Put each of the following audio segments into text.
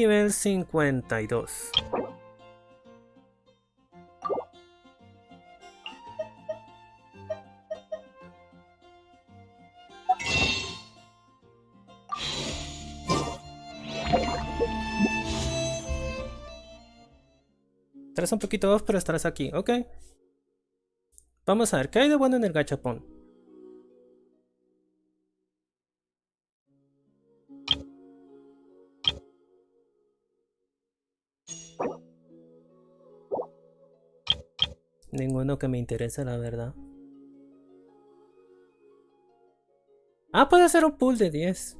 Nivel 52. Estarás un poquito off, pero estarás aquí. Ok. Vamos a ver, ¿qué hay de bueno en el gachapón? Ninguno que me interese, la verdad. Ah, puede ser un pool de 10.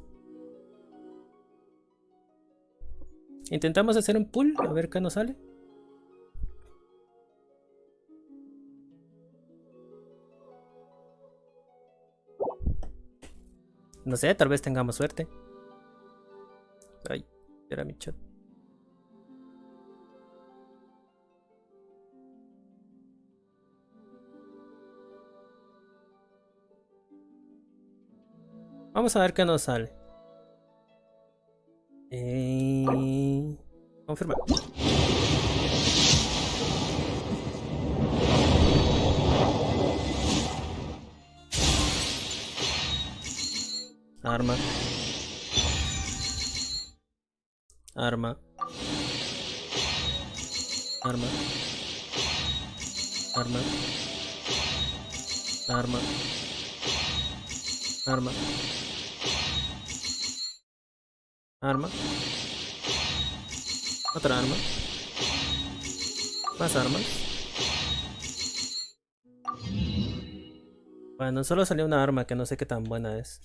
Intentamos hacer un pool, a ver qué nos sale. No sé, tal vez tengamos suerte. Ay, era mi chat. Vamos a ver qué nos sale. Confirma. Arma. Arma. Arma. Arma. Arma. Arma. Arma. Otra arma. Más armas. Bueno, solo salió una arma que no sé qué tan buena es.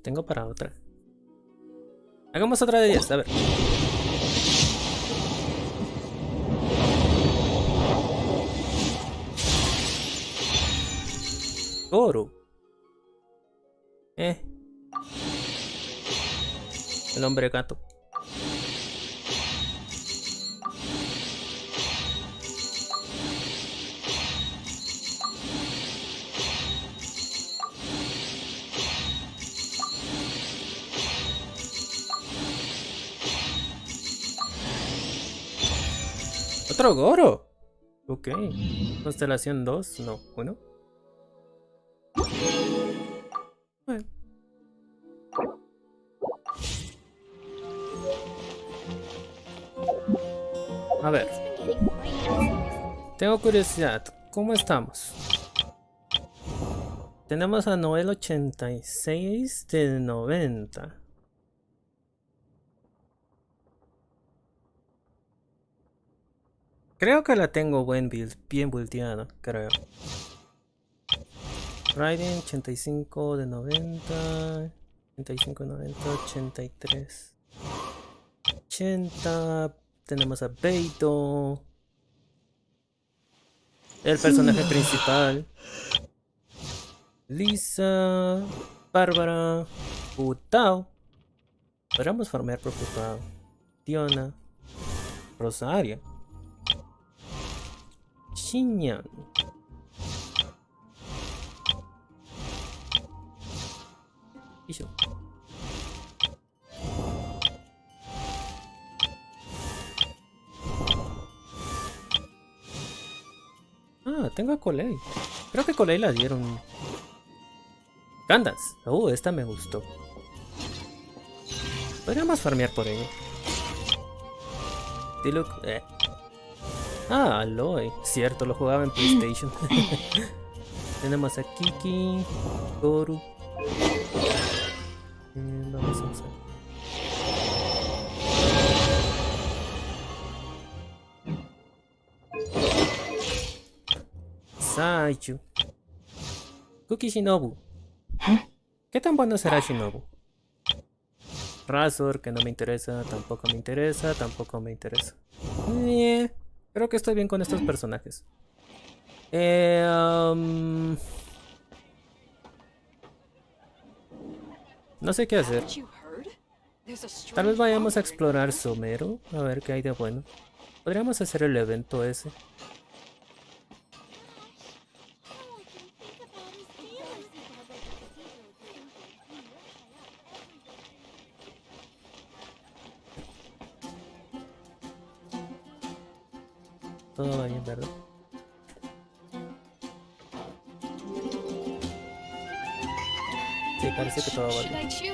Tengo para otra. Hagamos otra de 10, a ver. Oro. El hombre gato. Otro Goro. Ok. Constelación 2, no, 1. Bueno. A ver. Tengo curiosidad. ¿Cómo estamos? Tenemos a Noel 86 de 90. Creo que la tengo bien buildeada, creo. Raiden 85 de 90. 85 de 90, 83. 80. Tenemos a Beito. El personaje principal. Lisa. Bárbara. Putao. Podríamos farmear por Putao. Tiona. Rosaria. Xinyan. Y yo. Ah, tengo a Colei. Creo que Colei la dieron. Candas. Esta me gustó. Podríamos farmear por ello. Diluc. Ah, Aloy. Cierto, lo jugaba en PlayStation. Tenemos a Kiki. Toru. Vamos a usar. Saichu. Kuki Shinobu. ¿Qué tan bueno será Shinobu? Razor, que no me interesa, tampoco me interesa, tampoco me interesa. Creo que estoy bien con estos personajes. No sé qué hacer. Tal vez vayamos a explorar Somero, a ver qué hay de bueno. Podríamos hacer el evento ese. Todo va bien, ¿verdad? Sí, parece que todo va bien. Sí,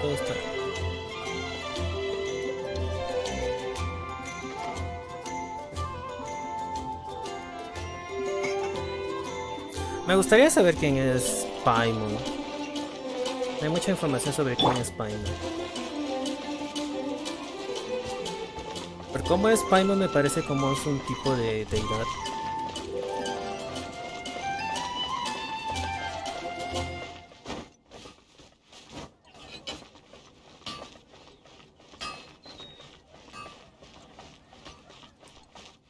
todo está bien. Me gustaría saber quién es Paimon. Hay mucha información sobre quién es Paimon. Pero cómo es Paimon me parece como es un tipo de deidad.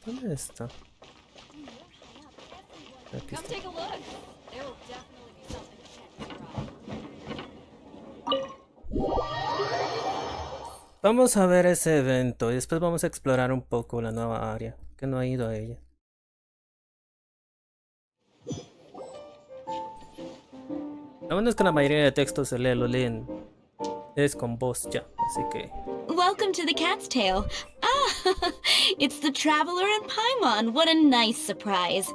¿Dónde está? Aquí está. Vamos a ver ese evento y después vamos a explorar un poco la nueva área, que no he ido a ella. Lo bueno es que la mayoría de textos lo leen es con voz ya, así que... Welcome to the Cat's Tail. Ah, it's the Traveler and Paimon. What a nice surprise.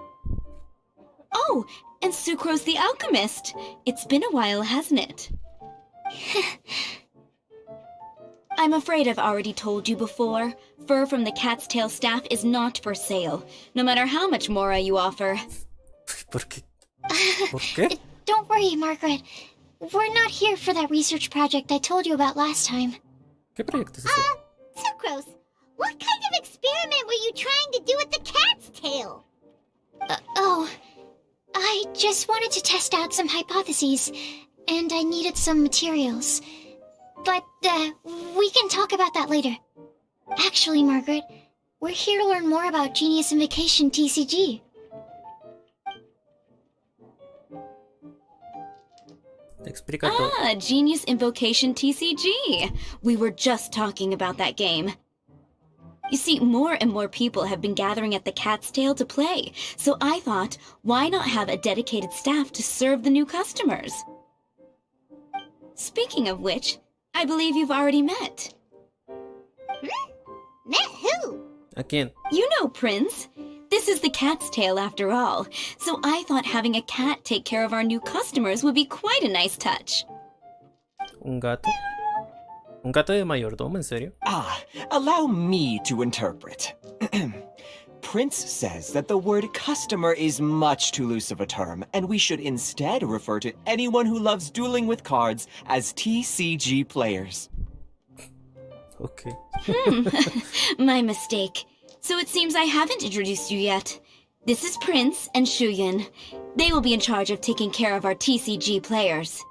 Oh, and Sucrose the Alchemist. It's been a while, hasn't it? I'm afraid I've already told you before. Fur from the Cat's Tail staff is not for sale, no matter how much Mora you offer. ¿Por qué? ¿Por qué? Don't worry, Margaret. We're not here for that research project I told you about last time. ¿Qué proyecto es ese? Sucrose, what kind of experiment were you trying to do with the cat's tail? I just wanted to test out some hypotheses, and I needed some materials. But, we can talk about that later. Actually, Margaret, we're here to learn more about Genius Invocation TCG. Explica todo. Ah, Genius Invocation TCG. We were just talking about that game. You see, more and more people have been gathering at the Cat's Tail to play, so I thought, why not have a dedicated staff to serve the new customers? Speaking of which, I believe you've already met. Met who? ¿A quién? You know Prince. This is the Cat's Tail after all, so I thought having a cat take care of our new customers would be quite a nice touch. ¿Un gato? ¿Un gato de mayordomo, en serio? Allow me to interpret. Prince says that the word customer is much too loose of a term, and we should instead refer to anyone who loves dueling with cards as TCG players. Okay. My mistake. So it seems I haven't introduced you yet. This is Prince and Shuyan. They will be in charge of taking care of our TCG players.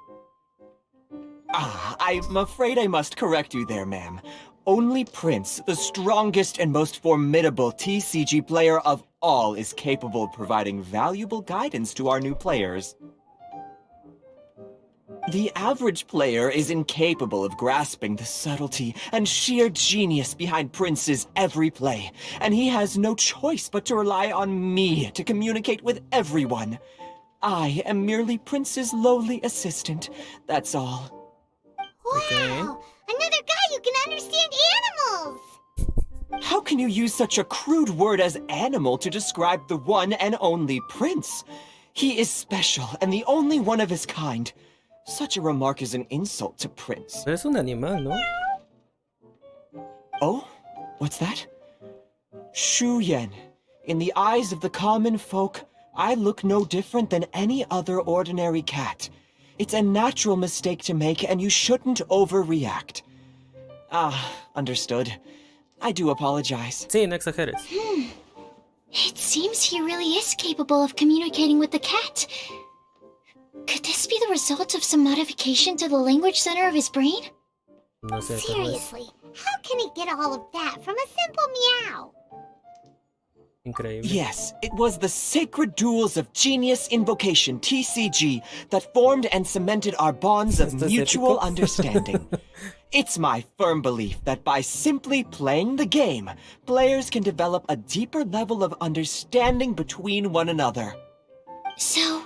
I'm afraid I must correct you there, ma'am. Only Prince, the strongest and most formidable TCG player of all, is capable of providing valuable guidance to our new players. The average player is incapable of grasping the subtlety and sheer genius behind Prince's every play, and he has no choice but to rely on me to communicate with everyone. I am merely Prince's lowly assistant, that's all. Wow! Another guy who can understand animals! How can you use such a crude word as animal to describe the one and only Prince? He is special and the only one of his kind. Such a remark is an insult to Prince. Pero es un animal, ¿no? Oh? What's that? Shu Yen. In the eyes of the common folk, I look no different than any other ordinary cat. It's a natural mistake to make, and you shouldn't overreact. Understood. I do apologize. Sí, no exageres. It seems he really is capable of communicating with the cat. Could this be the result of some modification to the language center of his brain? No sé cómo es. Seriously, how can he get all of that from a simple meow? Increíble. Yes, it was the sacred duels of genius invocation, TCG, that formed and cemented our bonds of ¿Esto es mutual épico? understanding. It's my firm belief that by simply playing the game, players can develop a deeper level of understanding between one another. So,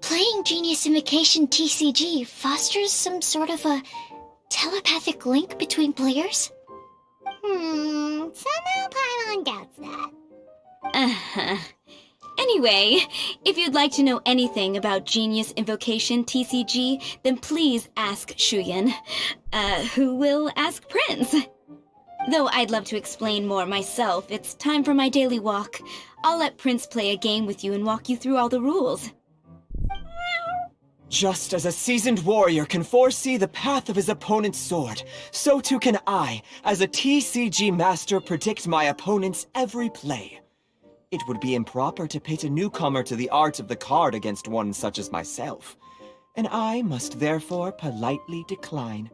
playing Genius Invocation TCG fosters some sort of a telepathic link between players? Somehow Paimon doubts that. Uh-huh. Anyway, if you'd like to know anything about Genius Invocation TCG, then please ask Shuyan, who will ask Prince. Though I'd love to explain more myself, it's time for my daily walk. I'll let Prince play a game with you and walk you through all the rules. Just as a seasoned warrior can foresee the path of his opponent's sword, so too can I, as a TCG master, predict my opponent's every play. It would be improper to pit a newcomer to the art of the card against one such as myself, and I must therefore politely decline.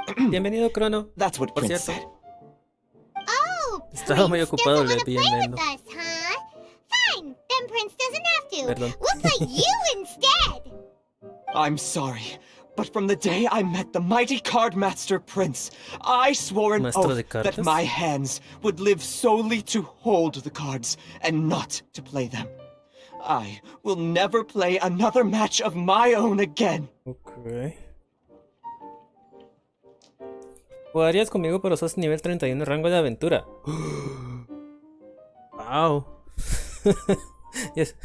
Bienvenido, Crono. That's what Por Prince cierto. said. Oh, Estaba muy Prince ocupado doesn't want to play leyendo. with us, huh? Fine, then Prince doesn't have to. Perdón. We'll play you instead. I'm sorry, but from the day I met the mighty card master Prince, I swore an Maestro de oath that cartas? my hands would live solely to hold the cards and not to play them. I will never play another match of my own again. Ok. Jugarías conmigo, pero sos nivel 31 rango de aventura. Wow. Yes.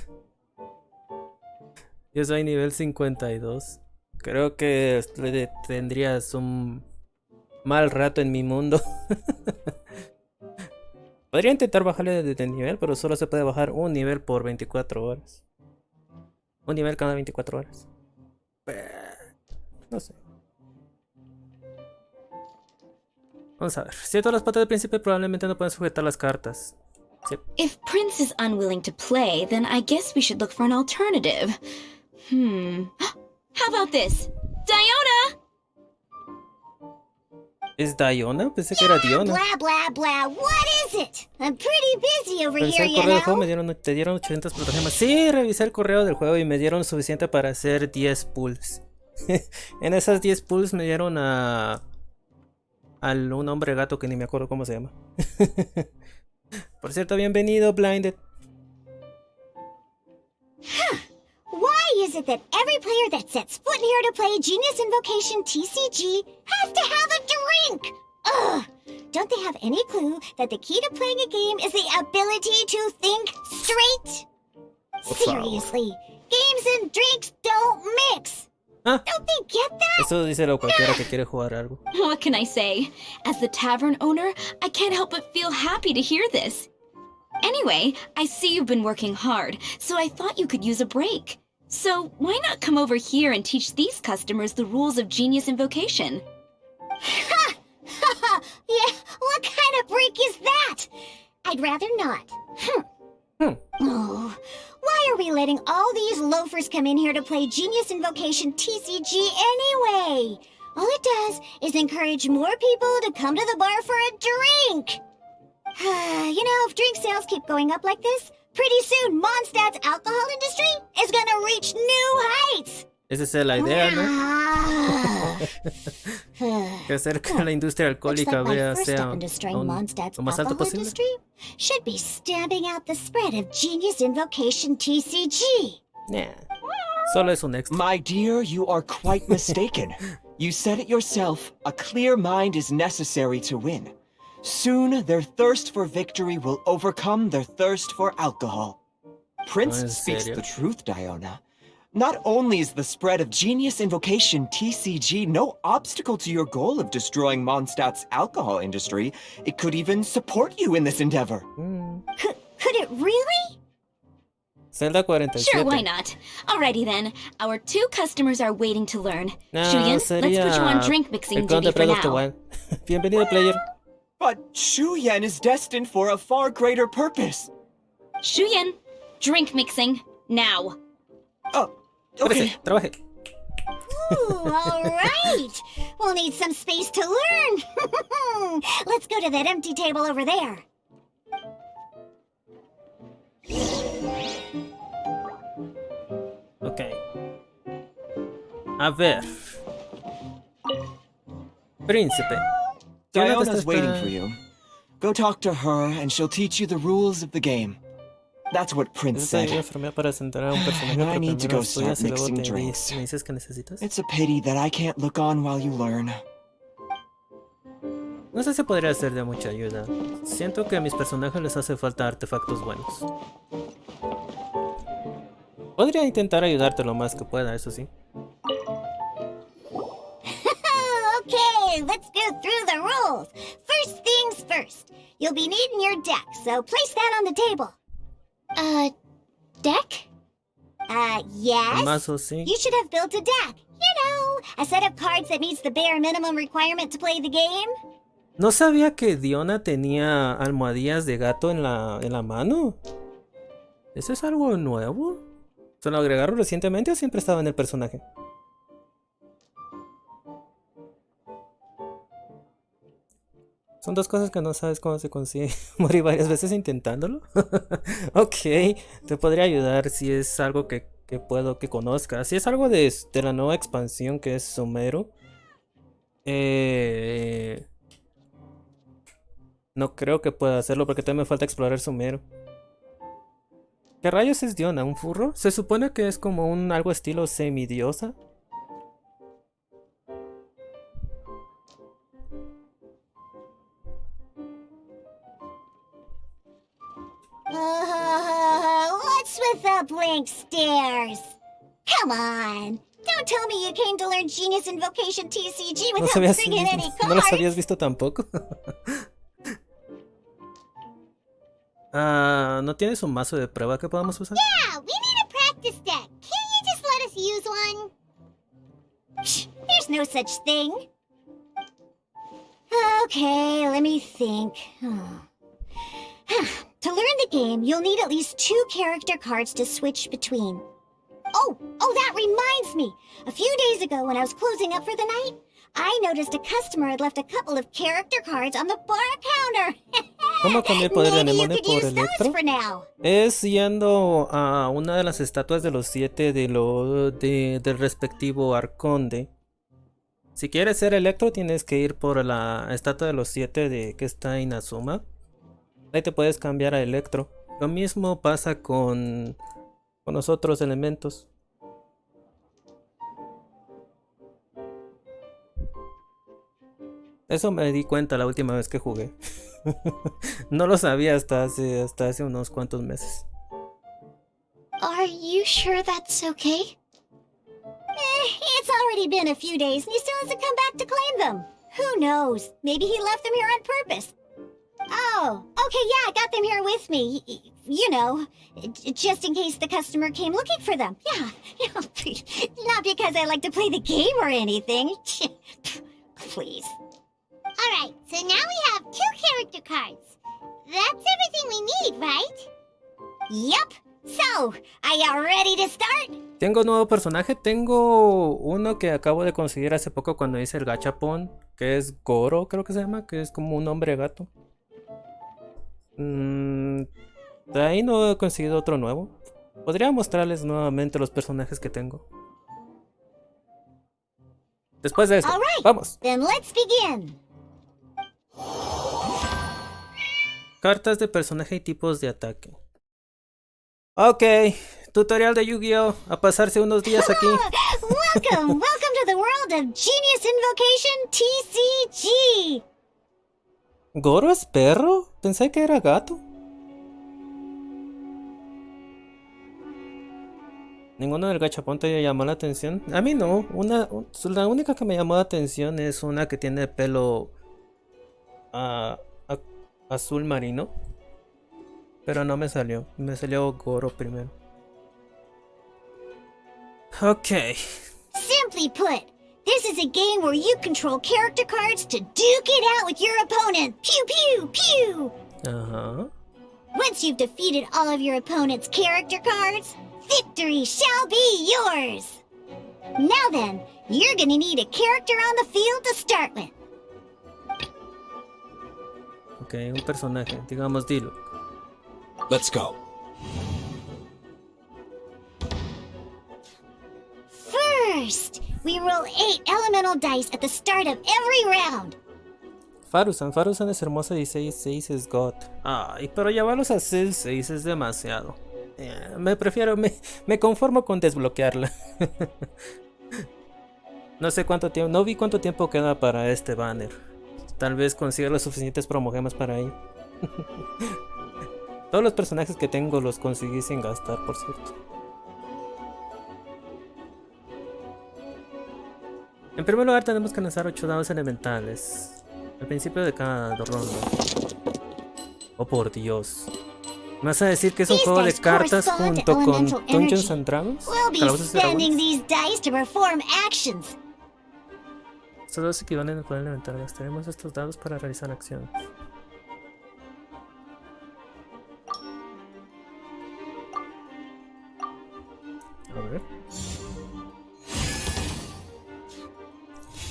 Yo soy nivel 52. Creo que tendrías un mal rato en mi mundo. Podría intentar bajarle de nivel, pero solo se puede bajar un nivel por 24 horas. Un nivel cada 24 horas. No sé. Vamos a ver. Si todas las patas del príncipe probablemente no pueden sujetar las cartas. Sí. If Prince is unwilling to play, then I guess we should look for an alternative. How about this? Diona! ¿Es Diona? Pensé que era Diona. Blah, blah, blah. What is it? I'm pretty busy over Revisé here, el you correo del juego, know. te dieron 800 plataformas. Sí, revisé el correo del juego y me dieron suficiente para hacer 10 pulls. En esas 10 pulls me dieron a un hombre gato que ni me acuerdo cómo se llama. Por cierto, bienvenido, Blinded. Why is it that every player that sets foot in here to play Genius Invocation TCG has to have a drink? Ugh! Don't they have any clue that the key to playing a game is the ability to think straight? Seriously, games and drinks don't mix. Ah, Don't they get that? eso díselo a cualquiera que quiere jugar algo. What can I say? As the tavern owner, I can't help but feel happy to hear this. Anyway, I see you've been working hard, so I thought you could use a break. So why not come over here and teach these customers the rules of Genius Invocation? Ha! Yeah, what kind of break is that? I'd rather not. Oh, why are we letting all these loafers come in here to play Genius Invocation TCG anyway? All it does is encourage more people to come to the bar for a drink. You know, if drink sales keep going up like this, pretty soon Mondstadt's alcohol industry is gonna reach new heights. Esa es la idea, ¿no? Que hacer que la industria Looks alcohólica like my vea first sea step in destroying lo Mondstadt's más alto alcohol posible. industry should be stamping out the spread of Genius Invocation TCG. Nah, solo es un extra. My dear, you are quite mistaken. You said it yourself, a clear mind is necessary to win. Soon, their thirst for victory will overcome their thirst for alcohol. Prince ¿En speaks serio? the truth, Diona. Not only is the spread of Genius Invocation TCG no obstacle to your goal of destroying Mondstadt's alcohol industry, it could even support you in this endeavor. Could it really? Zelda 47. Sure, why not? Alrighty then. Our two customers are waiting to learn. No, Shuyan, let's put you on sería drink mixing el clon duty de for Breath of the now. Wild. Bienvenido, player. But Shu Yan is destined for a far greater purpose. Shuyan, drink mixing now. Espérese, trabaje. Ooh, all right. We'll need some space to learn. Let's go to that empty table over there. Ok. A ver. Príncipe. Diona's waiting for you. Go talk to her and she'll teach you the rules of the game. That's what Prince Esta said. enfermedad para sentar a un personaje, And I pero need to primero go estudias start y luego mixing te drinks. me dices que necesitas. It's a pity that I can't look on while you learn. No sé si podría ser de mucha ayuda. Siento que a mis personajes les hace falta artefactos buenos. Podría intentar ayudarte lo más que pueda, eso sí. Okay, let's go through the rules. First things first. You'll be needing your deck, so place that on the table. Deck? El Yes? mazo, sí. You should have built a deck. You know, a set of cards that meets the bare minimum requirement to play the game. No sabía que Diona tenía almohadillas de gato en la mano. ¿Eso es algo nuevo? ¿Se lo agregaron recientemente o siempre estaba en el personaje? Son dos cosas que no sabes cómo se consigue. Morí varias veces intentándolo. Ok, te podría ayudar si es algo que puedo que conozcas. Si es algo de la nueva expansión que es Sumero. No creo que pueda hacerlo porque también me falta explorar Sumero. ¿Qué rayos es Diona? ¿Un furro? Se supone que es como un algo estilo semidiosa. What's with the blank stares? Come on. Don't tell me you came to learn Genius Invocation TCG No, without bringing any cards. ¿No las habías visto tampoco? ¿No tienes un mazo de prueba que podamos usar? Yeah, we need a practice deck. Can't you just let us use one? Psh, there's no such thing. Okay, let me think. To learn the game, you'll need at least 2 character cards to switch between. Oh, that reminds me. A few days ago when I was closing up for the night, I noticed a customer had left a couple of character cards on the bar counter. ¿Cómo cambié el poder de Maybe you Anemone could por use those Electro? for now. Es yendo a una de las estatuas de los 7 del respectivo arconde. Si quieres ser Electro tienes que ir por la estatua de los 7 que está en Azuma. Ahí te puedes cambiar a Electro. Lo mismo pasa con los otros elementos. Eso me di cuenta la última vez que jugué. No lo sabía hasta hace unos cuantos meses. Are you sure that's okay? It's already been a few days and he still hasn't come back to claim them. Who knows? Maybe he left them here on purpose. Oh, okay, yeah, I got them here with me. You know, just in case the customer came looking for them. Yeah, not because I like to play the game or anything. Please. Alright, so now we have 2 character cards. That's everything we need, right? Yep. So, are you ready to start? Tengo nuevo personaje. Tengo uno que acabo de conseguir hace poco cuando hice el gachapon, que es Goro, creo que se llama, que es como un hombre gato. De ahí no he conseguido otro nuevo. Podría mostrarles nuevamente los personajes que tengo. Después de esto, All right, vamos. then let's begin. Cartas de personaje y tipos de ataque. Ok, tutorial de Yu-Gi-Oh! A pasarse unos días aquí. Welcome to the world of Genius Invocation TCG. ¿Goro es perro? Pensé que era gato. ¿Ninguno del gachapón te llamó la atención? A mí no. La única que me llamó la atención es una que tiene pelo azul marino. Pero no me salió. Me salió Goro primero. Ok. Simply put, this is a game where you control character cards to duke it out with your opponent. Pew pew pew! Ajá. Once you've defeated all of your opponent's character cards, victory shall be yours! Now then, you're gonna need a character on the field to start with. Ok, un personaje, digamos, dilo. Let's go. First, we roll 8 elemental dice at the start of every round. Farusan es hermosa y 6 es God. Ay, pero llevarlos a 6 es demasiado. Me conformo con desbloquearla. No sé cuánto tiempo, no vi cuánto tiempo queda para este banner. Tal vez consiga los suficientes promogemas para ello. Todos los personajes que tengo los conseguí sin gastar, por cierto. En primer lugar tenemos que lanzar 8 dados elementales al principio de cada ronda. Oh por Dios. ¿Me vas a decir que es un juego de cartas junto con Dungeons and Dragons? We'll be spending these dice to perform actions. Estos dados equivalen al poder elemental. Gastaremos estos dados para realizar acciones. A ver.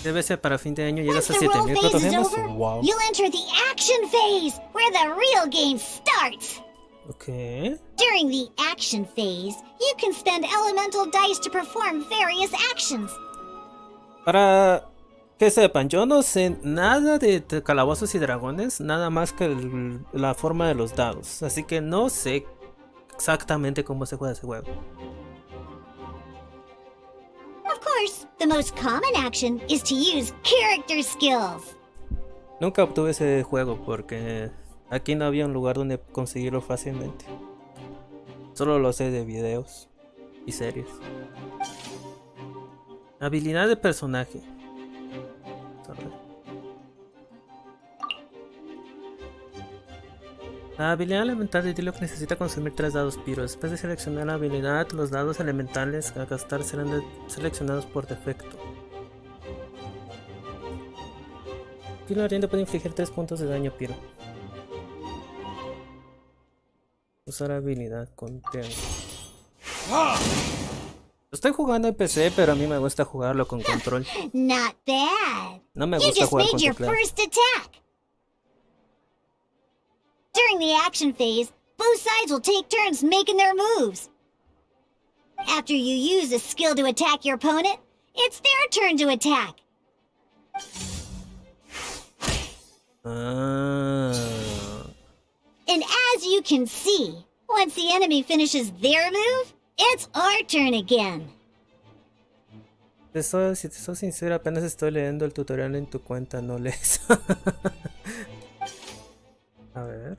Debe ser para fin de año. Llegas a Once the roll 7000 phase is protogemas. over, Wow. you'll enter the action phase, where the real game starts. Ok. During the action phase, you can spend elemental dice to perform various actions. Para que sepan, yo no sé nada de calabozos y dragones, nada más que la forma de los dados. Así que no sé exactamente cómo se juega ese juego. Of course, the most common action is to use character skills. Nunca obtuve ese juego porque aquí no había un lugar donde conseguirlo fácilmente. Solo lo sé de videos y series. Habilidad de personaje. A ver. La habilidad elemental de Diluc necesita consumir 3 dados piro. Después de seleccionar la habilidad, los dados elementales a gastar serán seleccionados por defecto. Piro Ardiente puede infligir 3 puntos de daño piro. Usar habilidad con triángulo. Estoy jugando en PC, pero a mí me gusta jugarlo con control. Not bad. No me You gusta just jugar made con your teclado. first attack. During the action phase, both sides will take turns making their moves. After you use a skill to attack your opponent, it's their turn to attack. Ah. And as you can see, once the enemy finishes their move, it's our turn again. Si te soy sincero, apenas estoy leyendo el tutorial en tu cuenta, no lees. A ver.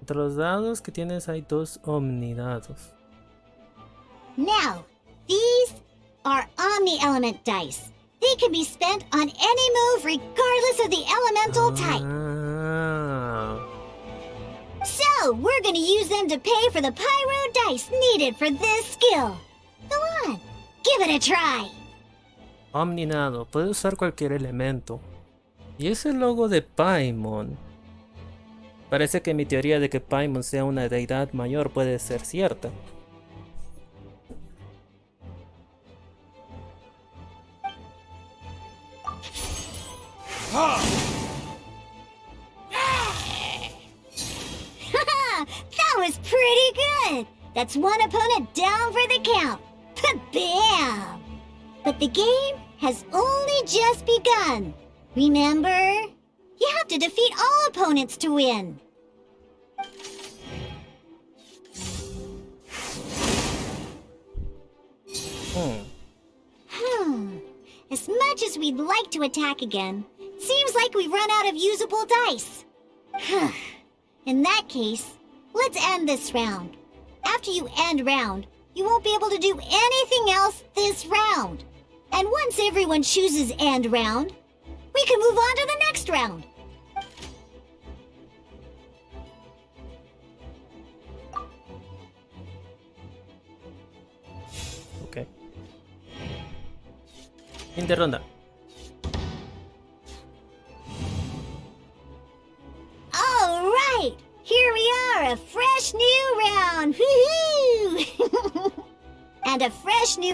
Entre los dados que tienes hay 2 omnidados. Now, these are Omni-Element dice. They can be spent on any move regardless of the elemental type. Ah. So, we're gonna use them to pay for the pyro dice needed for this skill. Go on, give it a try. Omninado, puede usar cualquier elemento. Y ese logo de Paimon. Parece que mi teoría de que Paimon sea una deidad mayor puede ser cierta. That was pretty good. That's one opponent down for the count. Bam! But the game has only just begun. Remember? You have to defeat all opponents to win. As much as we'd like to attack again, seems like we've run out of usable dice. In that case, let's end this round. After you end round, you won't be able to do anything else this round. And once everyone chooses end round, we can move on to the next round. Ok. Fin de ronda. All right, here we fresh new round. Woohoo! And a fresh new